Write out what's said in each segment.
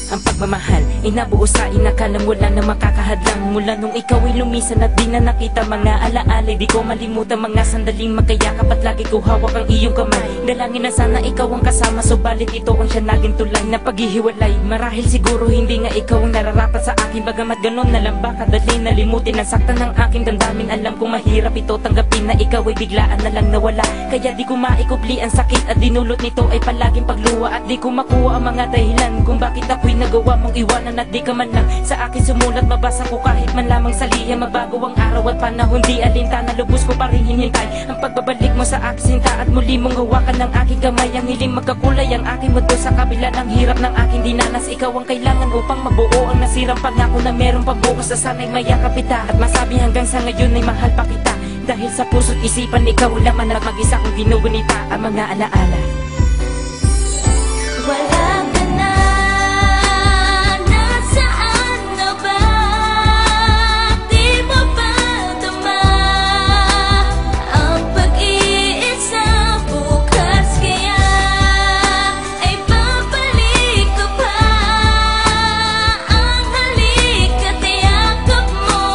Ang pagmamahal ay nabuo sa inakalang wala na makakahadlang. Mula nung ikaw ay lumisan at di na nakita mga alaala, di ko malimutan mga sandaling magkayakap at lagi ko hawak ang iyong kamay. Dalangin na sana ikaw ang kasama, subalit ito ang siya naging tulay na paghihiwalay. Marahil siguro hindi nga ikaw ang nararapat sa akin, bagamat ganon na lang ba kadali nalimutin ang saktan ng aking damdamin. Alam kong mahirap ito tanggapin na ikaw ay biglaan na lang nawala, kaya di ko maikubli ang sakit at dinulot nito ay palaging pagluwa. At di ko makuha ang mga dahilan kung bakit ako'y nagawa mong iwanan at di ka man lang sa akin sumulat. Mabasa ko kahit man lamang sa liha, mabago ang araw at panahon, di alintana, lubos ko pa rin hinintay ang pagbabalik mo sa aking sinta at muli mong hawakan ng aking kamay. Ang hiling magkakulay ang aking mundo sa kabila ng hirap ng aking dinanas. Ikaw ang kailangan upang mabuo ang nasirang pangako na merong pagbukas sa sana'y mayakap kita at masabi hanggang sa ngayon ay mahal pa kita. Dahil sa puso't isipan ikaw naman at mag-isa kong ginugunita ang mga alaala. Wala ka na, nasaan na ba? Di mo ba tama ang pag-iisa? Bukas kaya ay babalik ko pa. Ang halik at yakap mo,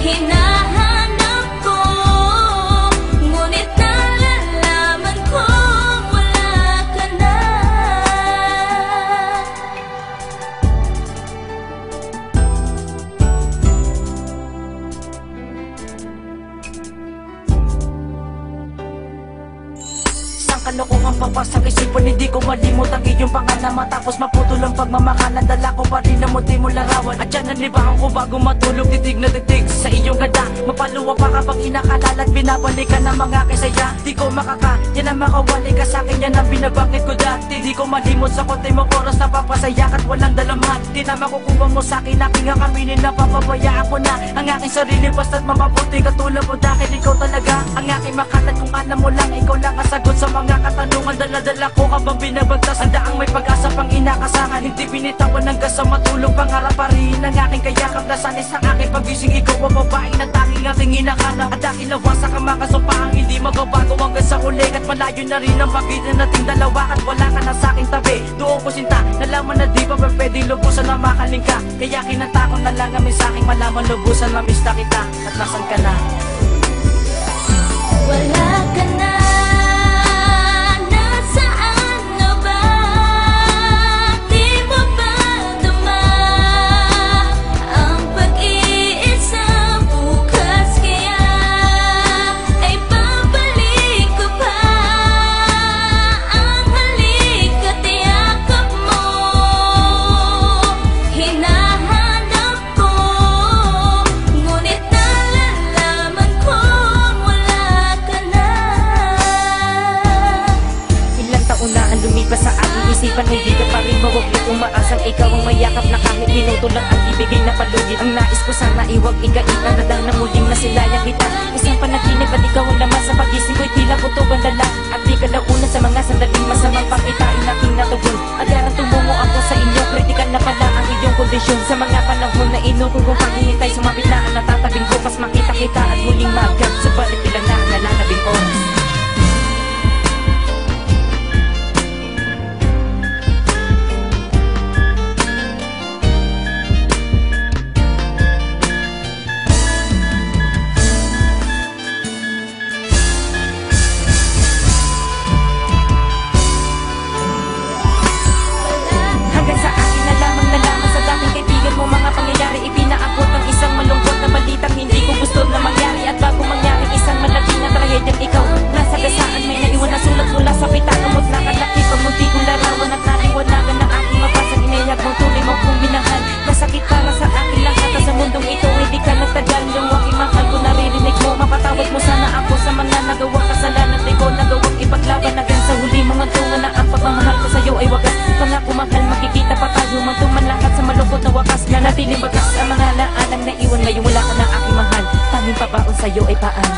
hinahanap ko, ngunit nalalaman ko wala ka na. Isang kalokohang papasang isipan, hindi ko malimot ang iyong pangalan. Matapos maputol ang pagmamakalan, dala ko pa rin ang muti mo larawan. At yan ang libangan ko bago matulog, titig na titig sa iyong ganda. Mapaluwa pa kapag inakalala at binabalikan ng mga kisaya. Di ko yan ang makawali ka sa akin, yan ang binabangit ko dati. Di ko malimot sa konti mong oras na papasaya at walang dalaman. Di na makukuha mo sa akin, aking akaminin na papabayaan ko na ang aking sarili basta't mamabuti katulad mo. Dahil ikaw talaga ang aking makalat, kung alam mo lang ikaw lang ang sagot sa mga katanungan. Dala-dala ko habang binabagtas ang daang may pag-asa pang inakasahan. Hindi binitawan hanggang sa matulog, pangarap pa rin ang aking kayakap na sanis ang aking pagising. Ikaw ang babae na tanging aking inahanap at aking lawasak ang makasumpahang hindi magbabago hanggang sa huli. At malayo na rin ang pagitan nating dalawa at wala ka na sa aking tabi. Doon ko sinta, nalaman na di pa pwede lubusan na makaling ka. Kaya kinanta ko na lang ang mensaheng malaman lubusan na miss na kita. At nasan ka na? Wala ka na, nasaan na ba? Di mo ba tama ang pag-iisa? Bukas kaya ay babalik ko pa. Ang halik at yakap mo, hinahanap ko, ngunit nalalaman ko wala ka na. Ilang taon na ang lumipas sa aking isipan, hindi ka pa rin mawaglit. Umaasang ikaw ang mayakap na kahit minuto lang ang ibigay na palugit. Ang nais ko sana iwag ikailan na dahil na muling nasilayang kita. Isang panaginip at ikaw ang laman sa pag-isip ko'y tila puto ang dala. At di ka naunan sa mga sandaling masamang pakitain aking natugon. Agaran tumungo ako sa inyo, kritikal na pala ang iyong kondisyon. Sa mga panahon na inukong kong paghihintay, sumapit na ang natatabing bukas makita kita at muling magab. Subalit ilang na ang nalalabing oras. Hanggang sa akin na lamang sa dating kaibigan mo mga pangyayari, ipinaabot ng isang malungkot na balitang hindi ko gusto na mangyari. At bago mangyari isang malaki na trahedyang ikaw nasa gasaan may naiwan na sulat mula sa pitaka mo't nakalaki pamunti kong larawan at naliwanagan ng aking mabasang inayag mong tuloy mo kong minahal. Masakit para sa akin lahat at sa mundong ito hindi ka nagtagal. Yung aking mahal ko naririnig mo, mapatawad mo sana ako sa mga nagawang kasalanan. Di ko nagawang ipaglaban hanggang sa huli mong tungan na ang pagmamahal ko sa'yo ay wagas. Pangako mahal, makikita pa tayo man lahat sa malungkot na wakas. Nanatiling bagas ang mga naalang na iwan. Ngayon wala ka na aking mahal, tanging pabaon sa'yo ay paan.